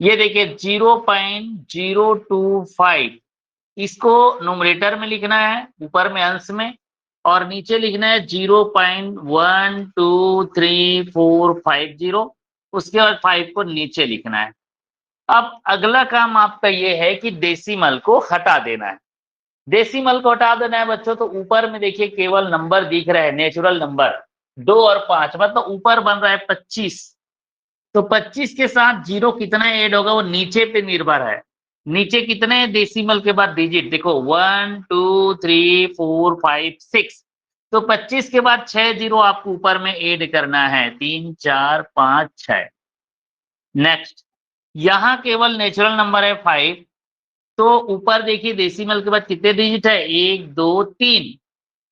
ये देखिए 0.025 इसको न्यूमरेटर में लिखना है, ऊपर में अंश में, और नीचे लिखना है 0.12345 उसके बाद 5 को नीचे लिखना है। अब अगला काम आपका ये है कि डेसिमल को हटा देना है। डेसिमल को हटा देना है बच्चों, तो ऊपर में देखिए केवल नंबर दिख रहा है, नेचुरल नंबर 2 और 5, मतलब ऊपर बन रहा है 25। तो 25 के साथ जीरो कितना ऐड होगा वो नीचे पे निर्भर है। नीचे कितने डेसिमल के बाद डिजिट देखो 1 2 3 4 5 6, तो 25 के बाद 6 जीरो आपको ऊपर में ऐड करना है, 3 4 5 6। नेक्स्ट, यहां केवल नेचुरल नंबर है 5, तो ऊपर देखिए डेसिमल के बाद कितने डिजिट है, 1 2 3,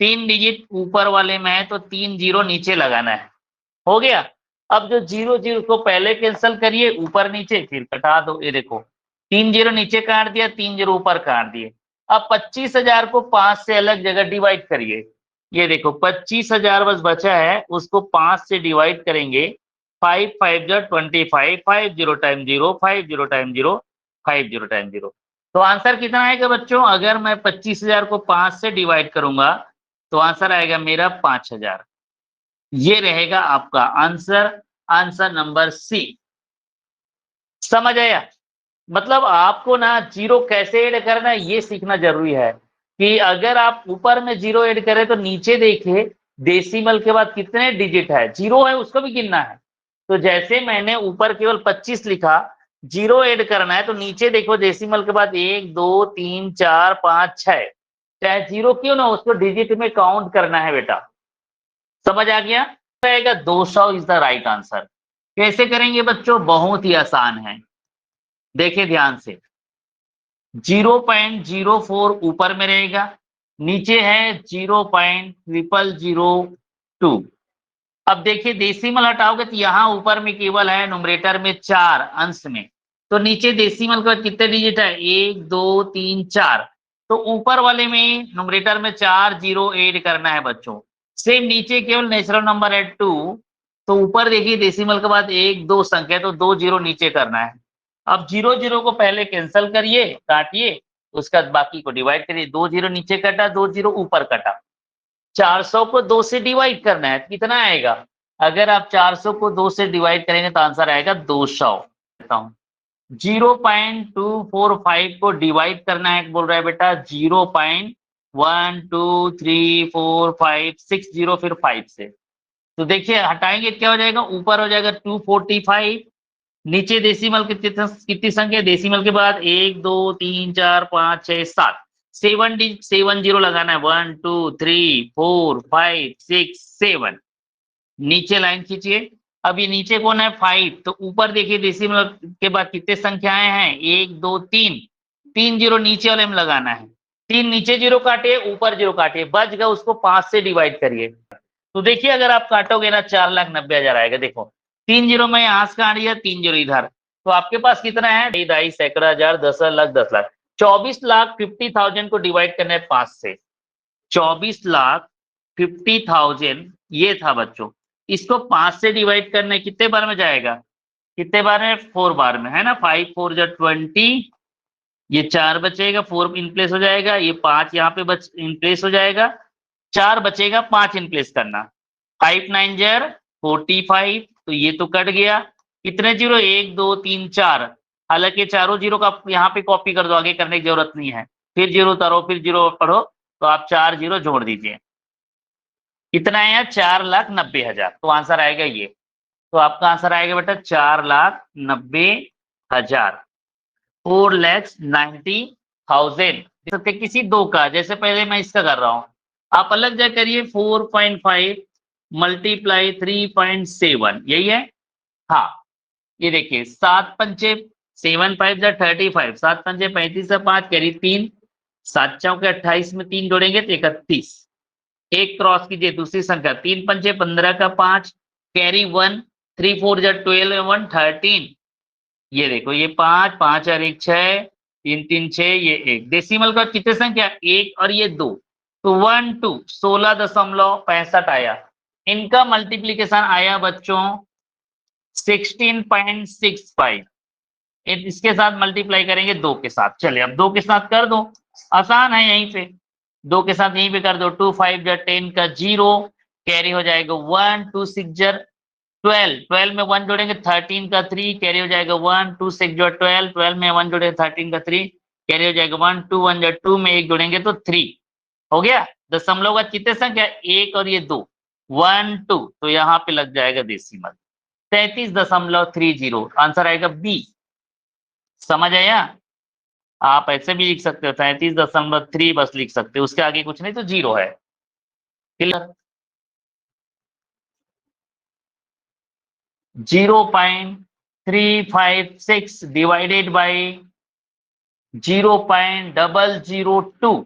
3 डिजिट ऊपर वाले में है, तो 3 जीरो नीचे लगाना है। हो गया। अब जो जीरो जीरो को पहले कैंसिल करिए, ऊपर नीचे फिर कटा दो। ये देखो 3 जीरो नीचे काट दिया, 3 जीरो ऊपर काट दिए। अब 25,000 को 5 से अलग जगह डिवाइड करिए। ये देखो 25,000 बस बचा है, उसको 5 से डिवाइड करेंगे। 5 5 जो 25, 5 zero time zero, 5 zero time zero, 5 zero time zero. तो आंसर कितना आएगा बच्चों, अगर मैं 25,000 को 5 से डिवाइड करूंगा तो आंसर आएगा मेरा 5,000। ये रहेगा आपका आंसर, आंसर नंबर सी। समझ आया? मतलब आपको ना जीरो कैसे ऐड करना है ये सीखना जरूरी है, कि अगर आप ऊपर में जीरो ऐड करें तो नीचे देखिए डेसिमल के बाद कितने डिजिट है, जीरो है उसको भी गिनना है। तो जैसे मैंने ऊपर केवल 25 लिखा, जीरो ऐड करना है, तो नीचे देखो डेसिमल के बाद 1 2 3 4 5 6, चाहे जीरो क्यों ना, उसको डिजिट में काउंट करना है बेटा। समझ आ गया? रहेगा 200 इज द राइट आंसर। कैसे करेंगे बच्चों, बहुत ही आसान है, देखिए ध्यान से। 0.04 ऊपर में रहेगा, नीचे है 0.0002। अब देखिए डेसिमल हटाओगे तो यहाँ ऊपर में केवल है न्यूमरेटर में 4 अंश में, तो नीचे डेसिमल के बाद कितने डिजिट है, 1 2 3 4, तो ऊपर वाले में न्यूमरेटर में 4 जीरो ऐड करना है बच्चों। सेम नीचे केवल नेचुरल नंबर है 2, तो ऊपर देखिए डेसिमल के बाद 1 2 संख्या, तो 2 जीरो नीचे करना है। अब जीरो जीरो को पहले कैंसिल करिए, काटिए, उसका बाकी को डिवाइड करिए। 2 जीरो नीचे कटा, 2 जीरो ऊपर कटा। 400 को 2 से डिवाइड करना है, कितना आएगा, अगर आप 400 को 2 से डिवाइड करेंगे तो आंसर आएगा 200। 0.245 को डिवाइड करना है, बोल रहा है बेटा 0.12345 जीरो फिर 5 से। तो देखिए हटाएंगे क्या हो जाएगा, ऊपर हो जाएगा 245, नीचे डेसिमल कितनी संख्या, डेसिमल के बाद 1 2 3 4 5 6 7, 7 जीरो लगाना है, 1 2 3 4 5 6 7। नीचे लाइन खींचिए। अब ये नीचे कौन है, 5, तो ऊपर देखिए डेसिमल के बाद कितने संख्याएं हैं, 1 2 3, 3 जीरो नीचे वाले में लगाना है। 3 नीचे जीरो काटे, ऊपर जीरो काटे, बच गया, उसको 5 से डिवाइड करिए। तो देखिए अगर आप काटोगे ना 4,90,000 आएगा। देखो 3 जीरो में यहाँ से काट दिया, 3 जीरो इधर, तो आपके पास कितना है, ढाई सैकड़ा हजार 10,00,000 10,00,000, 24,50,000 को डिवाइड करना है 5 से। 24,50,000 ये था बच्चों, इसको 5 से डिवाइड करने कितने बार में जाएगा, कितने बार में, 4 बार में, है ना। 5 4 जा 20, ये 4 बचेगा, 4 इन प्लेस हो जाएगा, ये 5 यहाँ पे बच इन प्लेस हो जाएगा, 4 बचेगा, 5 इन प्लेस करना। 5 9 जर 45, तो ये तो कट गया। कितने जीरो, 1 2 3 4, हालांकि चारों जीरो का यहाँ पे कॉपी कर दो, आगे करने की जरूरत नहीं है। फिर जीरो उतारो, फिर जीरो पढ़ो, तो आप 4 जीरो जोड़ दीजिए, कितना है, 4,90,000, तो आंसर आएगा ये। तो आपका आंसर आएगा बेटा 4,90,000, 4,90,000। सकते किसी दो का, जैसे पहले मैं इसका कर रहा हूं, आप अलग जगह करिए, 4.5 मल्टीप्लाई 3.7, यही है। हाँ, ये देखिए 7 पंचे 7 5 जा 35, 7 पंचे 35 से 5 कैरी 3, 7 चौके 28 में 3 जोड़ेंगे तो 31। एक क्रॉस कीजिए दूसरी संख्या, 3 पंचे 15 का 5 कैरी 1, 3 4 जा 12 1 13। ये देखो ये 5 5 और 1 6, 3 3 6, ये 1। डेसिमल का कितने संख्या, 1 और ये 2, तो 1 2 16.65 आया। इनका मल्टीप्लीकेशन आया बच्चों 16.65। इसके साथ मल्टीप्लाई करेंगे 2 के साथ। चलिए अब 2 के साथ कर दो, आसान है, यहीं पे 2 के साथ यहीं पे कर दो। 2 5 जा 10 का 0 कैरी हो जाएगा 1, 2 6 जा 12, 12 में 1 जोड़ेंगे 13 का 3 कैरी हो जाएगा 1, 2 6 जो 12, 12 में 1 जोड़ेंगे 13 का 3 कैरी हो जाएगा 1, 2 1 जा 2 में 1 जोड़ेंगे तो 3 हो गया। दशमलव का कितने संख्या, 1 और ये 2, 1 2, तो यहाँ पे लग जाएगा डेसिमल 33.30। आंसर आएगा बी। समझ आया? आप ऐसे भी लिख सकते हो 33.3 बस लिख सकते हो, उसके आगे कुछ नहीं तो 0 है। क्लियर? 0.356 डिवाइडेड बाई 0.002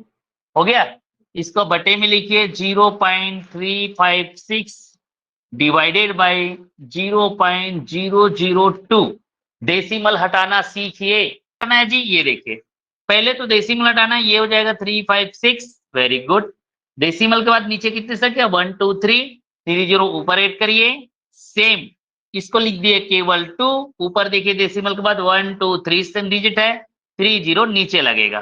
हो गया। इसको बटे में लिखिए 0.356 डिवाइडेड बाई 0.002। डेसिमल हटाना सीखिए। हटाना है जी, ये देखिए पहले तो डेसिमल हटाना, ये हो जाएगा 356, वेरी गुड। डेसिमल के बाद नीचे कितनी संख्या 1 2 3, 3 0 ऊपर ऐड करिए, सेम इसको लिख दिए केवल 2, ऊपर देखिए डेसिमल के बाद 1 2 3 डिजिट है, 3 0 नीचे लगेगा,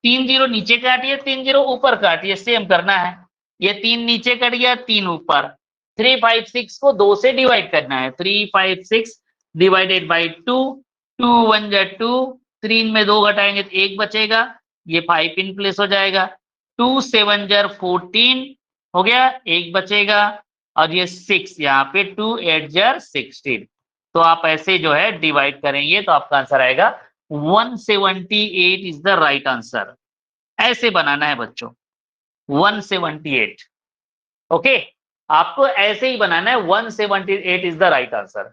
3 0 नीचे काटिए 3 0 ऊपर काटिए, सेम करना है। ये 3 नीचे कट गया 3 ऊपर। 356 को 2 से डिवाइड करना है, 356 डिवाइडेड बाई 2, 2 1 जा 2, 3 में 2 घटाएंगे तो 1 बचेगा, ये 5 इन प्लेस हो जाएगा, 2 7 जा 14 हो गया, 1 बचेगा, और ये 6 यहाँ पे 2 8 जा 16। तो आप ऐसे जो है डिवाइड करेंगे तो आपका आंसर आएगा 178 इज द राइट आंसर। ऐसे बनाना है बच्चों 178। ओके, आपको ऐसे ही बनाना है 178 इज द राइट आंसर।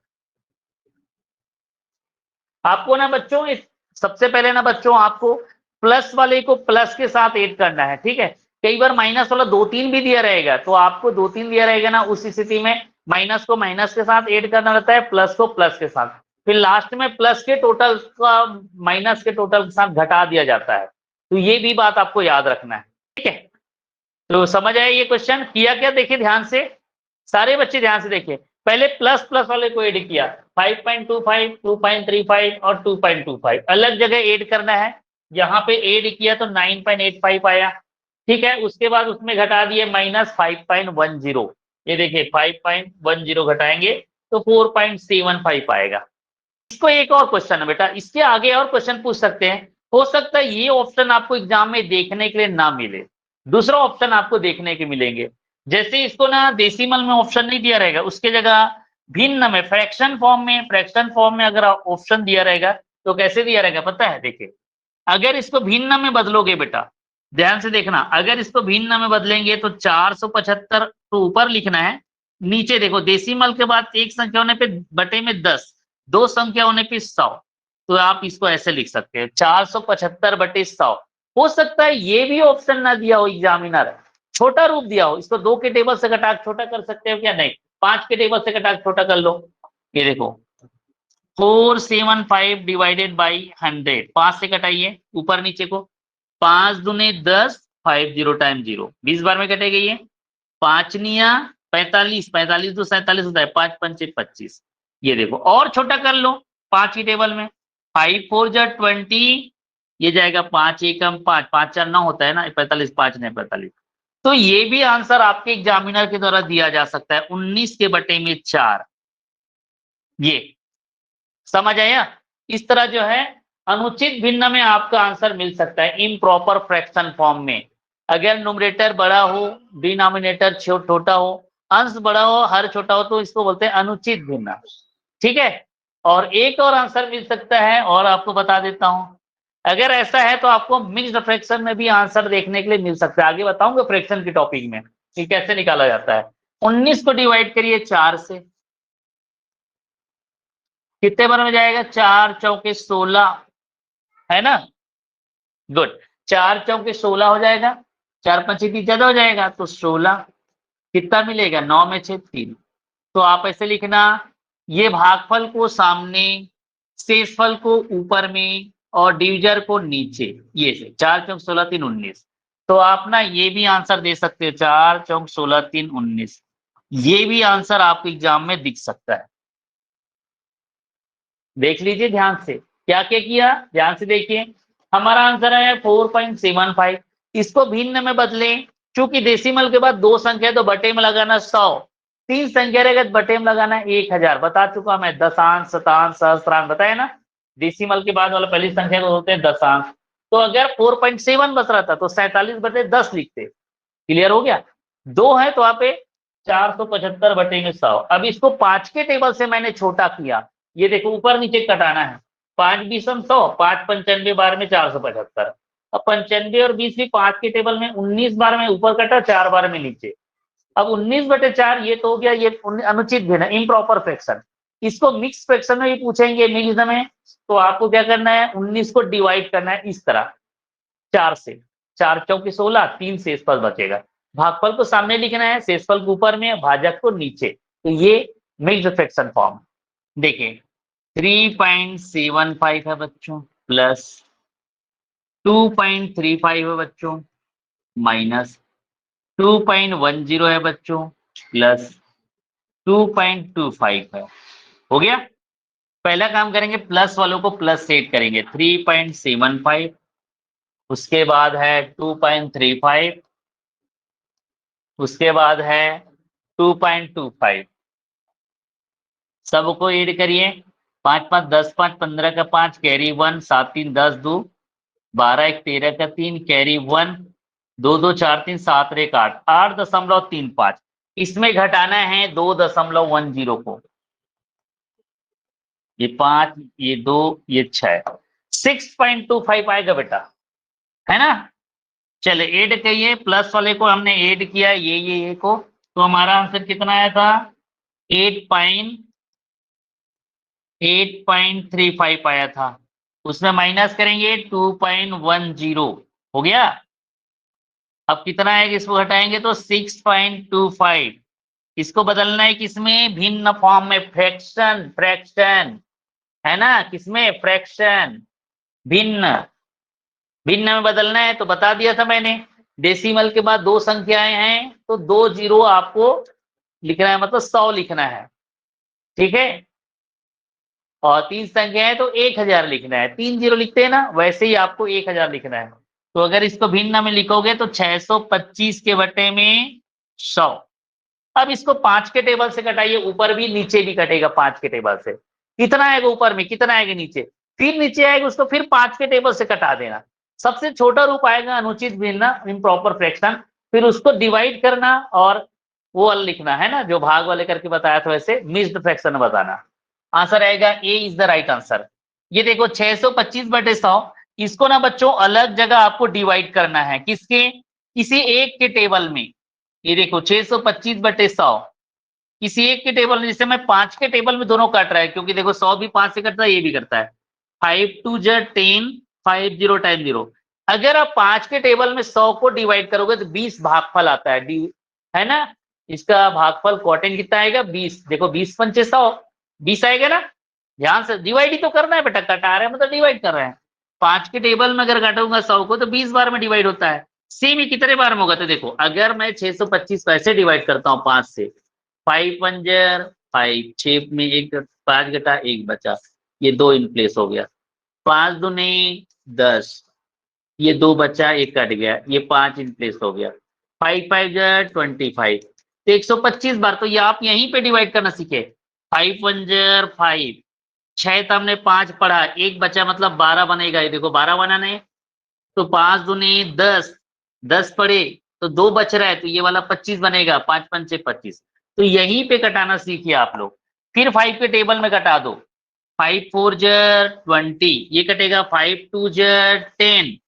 आपको ना बच्चों सबसे पहले ना बच्चों आपको प्लस वाले को प्लस के साथ ऐड करना है, ठीक है। कई बार माइनस वाला 2 3 भी दिया रहेगा, तो आपको 2 3 दिया रहेगा ना, उस स्थिति में माइनस को माइनस के साथ ऐड करना रहता है, प्लस को प्लस के साथ, फिर लास्ट में प्लस के टोटल का माइनस के टोटल के साथ घटा दिया जाता है। तो ये भी बात आपको याद रखना है, ठीक है। तो समझ आया ये क्वेश्चन किया क्या, देखिए ध्यान से, सारे बच्चे ध्यान से देखिए। पहले प्लस प्लस वाले को ऐड किया 5.25, 2.35 और 2.25 अलग जगह ऐड करना है, यहाँ पे ऐड किया तो 9.85 आया, ठीक है। उसके बाद उसमें घटा दिए माइनस 5.10, ये देखिए 5.10 घटाएंगे तो 4.75 आएगा। इसको एक और क्वेश्चन है बेटा, इसके आगे और क्वेश्चन पूछ सकते हैं, हो सकता है ये ऑप्शन आपको एग्जाम में देखने के लिए ना मिले, दूसरा ऑप्शन आपको देखने के मिलेंगे। जैसे इसको ना डेसिमल में ऑप्शन नहीं दिया रहेगा, उसके जगह भिन्न में फ्रैक्शन फॉर्म में अगर ऑप्शन दिया रहेगा तो कैसे दिया रहेगा पता है, देखिए अगर इसको भिन्न में बदलोगे बेटा, ध्यान से देखना, अगर इसको भिन्न में बदलेंगे तो 475 तो ऊपर लिखना है, नीचे देखो डेसिमल के बाद एक संख्या होने पे बटे में 10, 2 संख्या होने पे 100, तो आप इसको ऐसे लिख सकते हैं 475 बटे 100। हो सकता है ये भी ऑप्शन ना दिया हो एग्जामिनर, छोटा रूप दिया हो, इसको 2 के टेबल से घटा छोटा कर सकते हो क्या, नहीं 5 के टेबल से घटा छोटा कर लो। ये देखो 475 डिवाइडेड बाई 100, 5 से घटाइए ऊपर नीचे को, 5 दूने 10, 50 टाइम 0, 20 बार में कटेगा ये, 5 निया 45, 45 तो 47 होता है, 5 पंचे 25। ये देखो और छोटा कर लो 5 की टेबल में, 5 4 जा 20, ये जाएगा 5 एकम 5, 5 4 9 होता है ना, 45 5 ने 45। तो ये भी आंसर आपके एग्जामिनर के द्वारा दिया जा सकता है 19 के बटे में 4। ये समझ आया? इस तरह जो है अनुचित भिन्न में आपका आंसर मिल सकता है इम्प्रॉपर फ्रैक्शन फॉर्म में। अगर न्यूमरेटर बड़ा हो, डिनोमिनेटर छोटा हो, अंश बड़ा हो, हर छोटा हो, तो इसको बोलते हैं अनुचित भिन्न, ठीक है। और एक और आंसर मिल सकता है, और आपको बता देता हूं, अगर ऐसा है तो आपको मिक्स्ड फ्रैक्शन में भी आंसर देखने के लिए मिल सकता है, आगे बताऊंगा फ्रैक्शन के टॉपिक में कि कैसे निकाला जाता है। 19 को डिवाइड करिए 4 से, कितने बार में जाएगा, 4 चौके 16 है ना, गुड, 4 चौके 16 हो जाएगा, 4 5 30 ज्यादा हो जाएगा तो 16, कितना मिलेगा 9 में 6 3। तो आप ऐसे लिखना, ये भागफल को सामने, शेषफल को ऊपर में और डिविजर को नीचे, ये से 4 चौक 16 3 19। तो आप ना ये भी आंसर दे सकते हो 4 चौक 16 3 19, ये भी आंसर आपके एग्जाम में दिख सकता है। देख लीजिए ध्यान से, क्या क्या किया ध्यान से देखिए। हमारा आंसर है 4.75। इसको भिन्न में बदलें, चूंकि डेसिमल के बाद 2 संख्या तो बटे में लगाना 100, 3 संख्या रहेगा तो बटे में लगाना 1000। बता चुका मैं, दशांश, शतांश, सहस्त्रांश बताया ना। डेसिमल के बाद वाला पहली संख्या को होते हैं दशांश। तो अगर 4.7 बच रहा था तो 47/10 लिखते। क्लियर हो गया। 2 है तो आप 475/100। अब इसको 5 के टेबल से मैंने छोटा किया, ये देखो ऊपर नीचे कटाना है। 5 बीसम 100, 5 95 बार में 475। अब 95 और 20 भी 5 के टेबल में 19 बार में ऊपर कटा, 4 बार में नीचे। अब 19/4 ये तो हो गया, ये अनुचित भिन्न, इम्प्रॉपर फ्रैक्शन। इसको मिक्स फ्रैक्शन में भी पूछेंगे, मिक्स में। तो आपको क्या करना है, 19 को डिवाइड करना है इस तरह 4 से। 4 चौके 16, 3 शेषफल बचेगा। भागफल को सामने लिखना है, शेषफल को ऊपर में, भाजक को नीचे। तो ये मिक्स्ड फ्रैक्शन फॉर्म। देखिए 3.75 है बच्चों, प्लस 2.35 है बच्चों, माइनस 2.10 है बच्चों, प्लस 2.25 है। हो गया। पहला काम करेंगे, प्लस वालों को प्लस सेट करेंगे। 3.75, उसके बाद है 2.35, उसके बाद है 2.25। सबको ऐड करिए। 5 5 10, 5 15 का 5, कैरी 1, 7 3 10 2 12, 1 13 का 3, कैरी 1, 2 2 4 3 7 1 8, 8.35। इसमें घटाना है 2.10 को। ये 5, ये 2, ये 6, 6.25 आएगा बेटा, है ना। चले ऐड करिए, प्लस वाले को हमने ऐड किया, ये को, तो हमारा आंसर कितना आया था, 8.35 आया था। उसमें माइनस करेंगे 2.10, हो गया। अब कितना है, इसको घटाएंगे तो 6.25। इसको बदलना है किसमें, भिन्न फॉर्म में, फ्रैक्शन, फ्रैक्शन है ना, किसमें, फ्रैक्शन, भिन्न। भिन्न में बदलना है तो बता दिया था मैंने, डेसिमल के बाद 2 संख्याएं हैं तो 2 जीरो आपको लिखना है, मतलब 100 लिखना है, ठीक है। और 3 संख्या है तो 1000 लिखना है, 3 जीरो लिखते हैं ना, वैसे ही आपको 1000 लिखना है। तो अगर इसको भिन्न में लिखोगे तो 625 के बटे में 100। अब इसको 5 के टेबल से कटाइए, ऊपर भी नीचे भी कटेगा 5 के टेबल से। कितना आएगा ऊपर में, कितना आएगा नीचे, फिर नीचे आएगा, उसको फिर 5 के टेबल से कटा देना। सबसे छोटा रूप आएगा अनुचित भिन्न, इम्प्रॉपर फ्रैक्शन। फिर उसको डिवाइड करना और वो वाला लिखना है ना, जो भाग वाले करके बताया था, वैसे मिक्स्ड फ्रैक्शन बताना। आंसर आएगा ए इज द राइट आंसर। ये देखो 625/100, इसको ना बच्चों अलग जगह आपको डिवाइड करना है, किसके, किसी एक के टेबल में। ये देखो 625/100 किसी एक के टेबल में, जैसे मैं 5 के टेबल में दोनों कट रहा है, क्योंकि देखो 100 भी 5 से कटता है, ये भी करता है। 5 2 10, 5 0 टाइम 0। अगर आप 5 के टेबल में 100 को डिवाइड करोगे तो 20 भागफल आता है ना। इसका भागफल क्वोटिएंट कितना आएगा, 20। देखो 20 पंचे 100, 20 आएगा ना। ध्यान से डिवाइड ही तो करना है बेटा, कटा रहे हैं मतलब डिवाइड कर रहे हैं। 5 के टेबल में अगर काटूंगा 100 को तो 20 बार में डिवाइड होता है। सेम ही कितने बार में होगा, तो देखो अगर मैं 625 कैसे डिवाइड करता हूँ 5 से, 5 पंजर 5, 6 में 1, 5 घटा 1 बचा, ये 2 इन प्लेस हो गया। 5 दूनी 10, ये 2 बचा, 1 कट गया, ये 5 इन प्लेस हो गया। 5 5 25, तो 125 बार। तो ये आप यहीं पे डिवाइड करना सीखे। 5 पंजर 5, 6 तो हमने 5 पढ़ा, 1 बचा मतलब 12 बनेगा। ये देखो 12 बनाना है, तो 5 दूनी 10, 10 पड़े तो 2 बच रहा है, तो ये वाला 25 बनेगा, 5 पंचे 25। तो यहीं पे कटाना सीखिए आप लोग। फिर 5 के टेबल में कटा दो, 5 4 20, ये कटेगा, 5 2 10।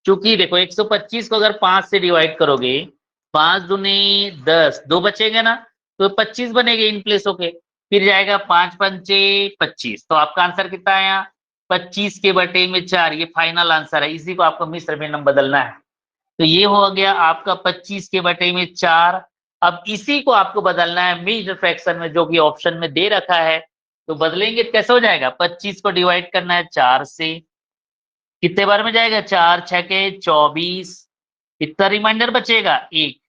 चूंकि देखो 125 को अगर 5 से डिवाइड करोगे, 5 दूनी 10, 2 बचेगा ना, तो 25 बनेगा इन प्लेस होके। फिर जाएगा 5 पंचे 25, तो आपका आंसर कितना आया, 25 के बटे में 4। ये फाइनल आंसर है, इसी को आपको मिश्र भिन्नम बदलना है। तो ये हो गया आपका 25 के बटे में 4। अब इसी को आपको बदलना है मिक्स्ड फ्रैक्शन में, जो कि ऑप्शन में दे रखा है। तो बदलेंगे तो कैसे हो जाएगा, 25 को डिवाइड करना है 4 से, कितने बार में जाएगा, 4 6 के 24, कितना रिमाइंडर बचेगा 1।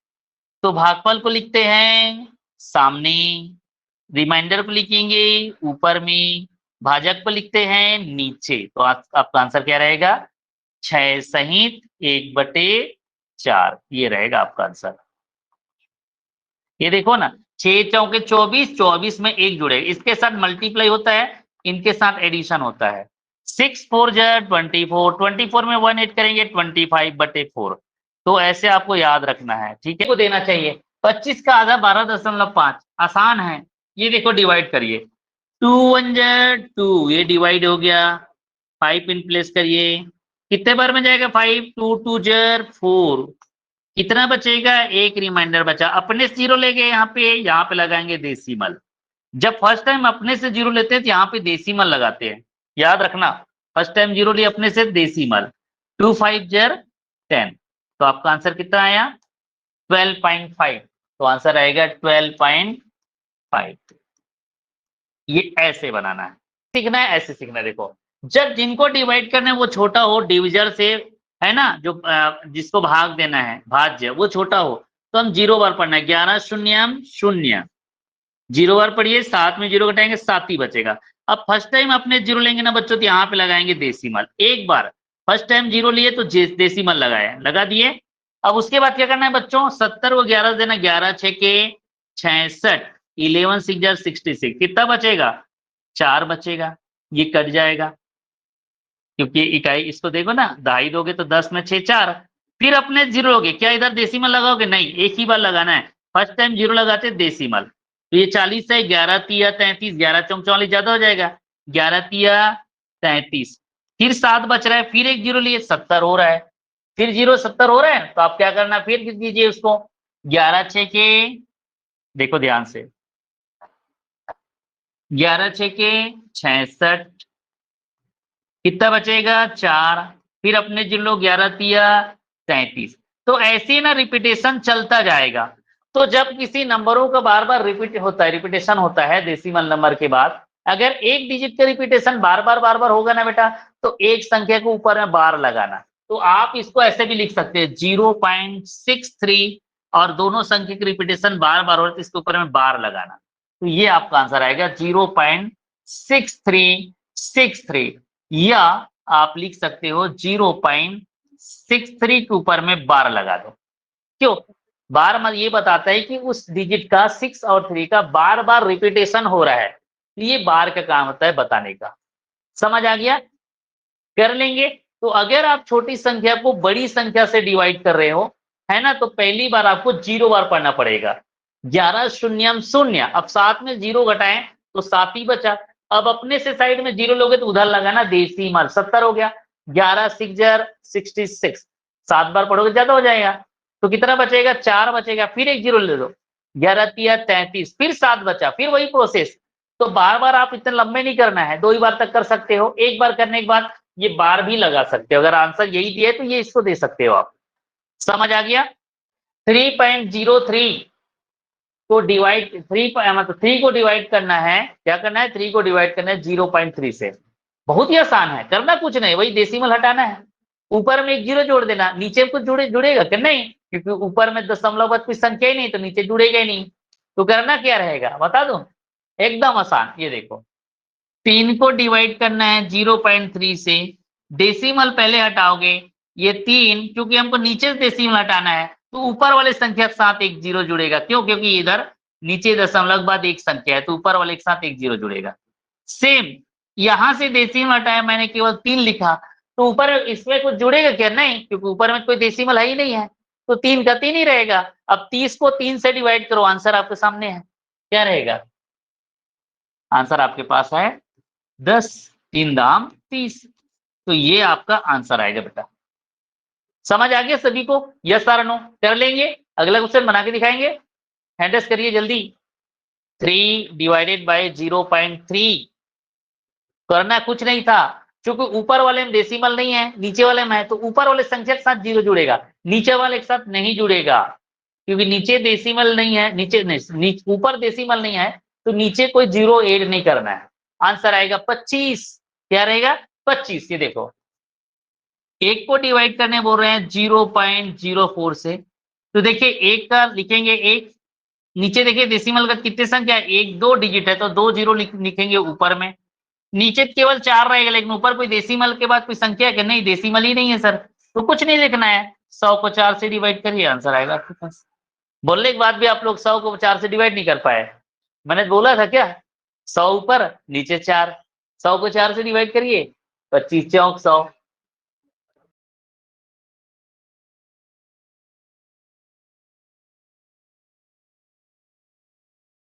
तो भागफल को लिखते हैं सामने, रिमाइंडर को लिखेंगे ऊपर में, भाजक पर लिखते हैं नीचे, तो आपका आंसर क्या रहेगा? 6 सहित 1/4, ये रहेगा आपका आंसर। ये देखो ना, 6 चौके 24, 24 में 1 जुड़ेगा, इसके साथ मल्टीप्लाई होता है, इनके साथ एडिशन होता है। 6 4 24, 24 में 1 ऐड करेंगे 25/4। तो ऐसे आपको याद रखना है, ठीक है, को देना चाहिए। 25 का आधा 12.5, आसान है। ये देखो डिवाइड करिए, 2 1 2, ये डिवाइड हो गया। 5 इन प्लेस करिए, कितने बार में जाएगा 5, 2 2 4, कितना बचेगा? एक रिमाइंडर बचा, अपने से जीरो ले गए, यहाँ पे लगाएंगे डेसिमल। जब फर्स्ट टाइम अपने से जीरो लेते हैं तो यहाँ पे डेसिमल लगाते हैं, याद रखना। फर्स्ट टाइम जीरो लिए अपने से, डेसिमल। 2 5 10, तो आपका आंसर कितना आया? 12.5। तो आंसर आएगा 12.5। ये ऐसे बनाना है, सीखना है, ऐसे सीखना है। देखो, जब जिनको डिवाइड करना है वो छोटा हो डिविजर से, है ना, जो जिसको भाग देना है, भाज्य, वो छोटा हो, तो हम 0 बार पढ़ना है। 11 शून्यम 0, 0 बार पढ़िए, 7 में 0 घटाएंगे 7 ही बचेगा। अब फर्स्ट टाइम अपने 0 लेंगे ना बच्चों, तो यहाँ पे लगाएंगे डेसिमल। एक बार फर्स्ट टाइम 0 लिए तो डेसिमल लगाए, लगा दिए। अब उसके बाद क्या करना है बच्चों? 70 को 11 देना, 11 6 के 66, 11 6 66, कितना बचेगा? 4 बचेगा, ये कट जाएगा, क्योंकि इकाई, इसको देखो ना, दहाई दोगे तो 10 में 6 4, फिर अपने 0 लोगे, क्या इधर डेसिमल लगाओगे? नहीं, एक ही बार लगाना है। फर्स्ट टाइम 0 लगाते डेसिमल, तो ये 40 है, 11 तिया 33, 11 चौक 44, ज्यादा हो जाएगा, 11 तिया 33, फिर 7 बच रहा है, फिर एक 0 लिए, 70 हो रहा है, फिर 0 70 हो रहा है, तो आप क्या करना, फिर लिख दीजिए उसको। 11 6 के, देखो ध्यान से, 11 6 के 66, कितना बचेगा? 4, फिर अपने जिन लोग 11 तिया 33। तो ऐसे ना रिपीटेशन चलता जाएगा। तो जब किसी नंबरों का बार बार रिपीटेशन होता है डेसिमल नंबर के बाद, अगर एक डिजिट का रिपीटेशन बार बार होगा ना बेटा, तो एक संख्या के ऊपर में बार लगाना। तो आप इसको ऐसे भी लिख सकते हैं 0.63, और दोनों संख्या की रिपीटेशन बार हो रही है, इसके ऊपर में बार लगाना। तो ये आपका आंसर आएगा 0.6363, या आप लिख सकते हो 0.63 के ऊपर में बार लगा दो। क्यों? बार मतलब ये बताता है कि उस डिजिट का 6 और 3 का बार बार रिपीटेशन हो रहा है, ये बार का काम होता है बताने का। समझ आ गया? कर लेंगे। तो अगर आप छोटी संख्या को बड़ी संख्या से डिवाइड कर रहे हो, है ना, तो पहली बार आपको 0 बार पढ़ना पड़ेगा। 11 शून्यम 0, अब 7 में 0 घटाएं तो 7 ही बचा। अब अपने से साइड में 0 लोगे तो उधर लगाना डेसिमल, 70 हो गया। 11 6 66, 7 बार पढ़ोगे ज्यादा हो जाएगा, तो कितना बचेगा? 4 बचेगा, फिर एक 0 ले दो, 11 तिया 33, फिर 7 बचा, फिर वही प्रोसेस। तो बार बार आप इतने लंबे नहीं करना है, 2 ही बार तक कर सकते हो। एक बार करने के बाद ये बार भी लगा सकते हो, अगर आंसर यही दिया है तो ये इसको दे सकते हो आप। समझ आ गया? 3.03 को डिवाइड, 3 मतलब 3 को डिवाइड करना है, क्या करना है? 3 को डिवाइड करना है 0.3 से। बहुत ही आसान है, करना कुछ नहीं, वही डेसिमल हटाना है, ऊपर में एक 0 जोड़ देना, नीचे कुछ जुड़ेगा क्या? नहीं, क्योंकि ऊपर में दशमलव बाद कोई संख्या ही नहीं, तो नीचे जुड़ेगा ही नहीं। तो करना क्या रहेगा बता दूं? एकदम आसान, ये देखो, 3 को डिवाइड करना है 0.3 से, डेसिमल पहले हटाओगे, ये 3, क्योंकि हमको नीचे से डेसिमल हटाना है, तो ऊपर वाले संख्या के साथ एक 0 जुड़ेगा। क्यों? क्योंकि इधर नीचे दशमलव के बाद एक संख्या है, तो ऊपर वाले के साथ एक 0 जुड़ेगा। सेम यहां से डेसिमल हटाया मैंने, केवल 3 लिखा, तो ऊपर इसमें कुछ जुड़ेगा क्या? नहीं, क्योंकि ऊपर में कोई डेसिमल है ही नहीं है, तो 3 का 3 ही रहेगा। अब 30 को 3 से डिवाइड करो, आंसर आपके सामने है, क्या रहेगा? आंसर आपके पास है 10, 3 दाम 30। तो ये आपका आंसर आएगा बेटा। समझ आ गया सभी को? यस और नो? कर लेंगे, अगला क्वेश्चन बना के दिखाएंगे, हैंडस करिए जल्दी। 3 डिवाइडेड बाय 0.3, करना कुछ नहीं था, क्योंकि ऊपर वाले में डेसिमल नहीं है, नीचे वाले में है, तो ऊपर वाले संख्या के साथ 0 जुड़ेगा, नीचे वाले के साथ नहीं जुड़ेगा, क्योंकि नीचे डेसिमल नहीं है, ऊपर डेसिमल नहीं है, तो नीचे कोई 0 ऐड नहीं करना है। आंसर आएगा 25। क्या रहेगा? 25। ये देखो, एक को डिवाइड करने बोल रहे हैं 0.04 से, तो देखिए एक का लिखेंगे एक, नीचे देखिए डेसिमल का कितने संख्या है? एक 2 डिजिट है, तो 2 0 लिखेंगे ऊपर में, नीचे केवल 4 रहेगा, लेकिन ऊपर कोई डेसिमल के बाद कोई संख्या है कि नहीं, डेसिमल ही नहीं है सर, तो कुछ नहीं लिखना है, 100 को 4 से डिवाइड करिए, आंसर आएगा आपके पास। बोलने के बाद भी आप लोग 100 को 4 से डिवाइड नहीं कर पाए, मैंने बोला था क्या, 100 ऊपर नीचे 4, 100 को 4 से डिवाइड करिए, 25 चौक 100,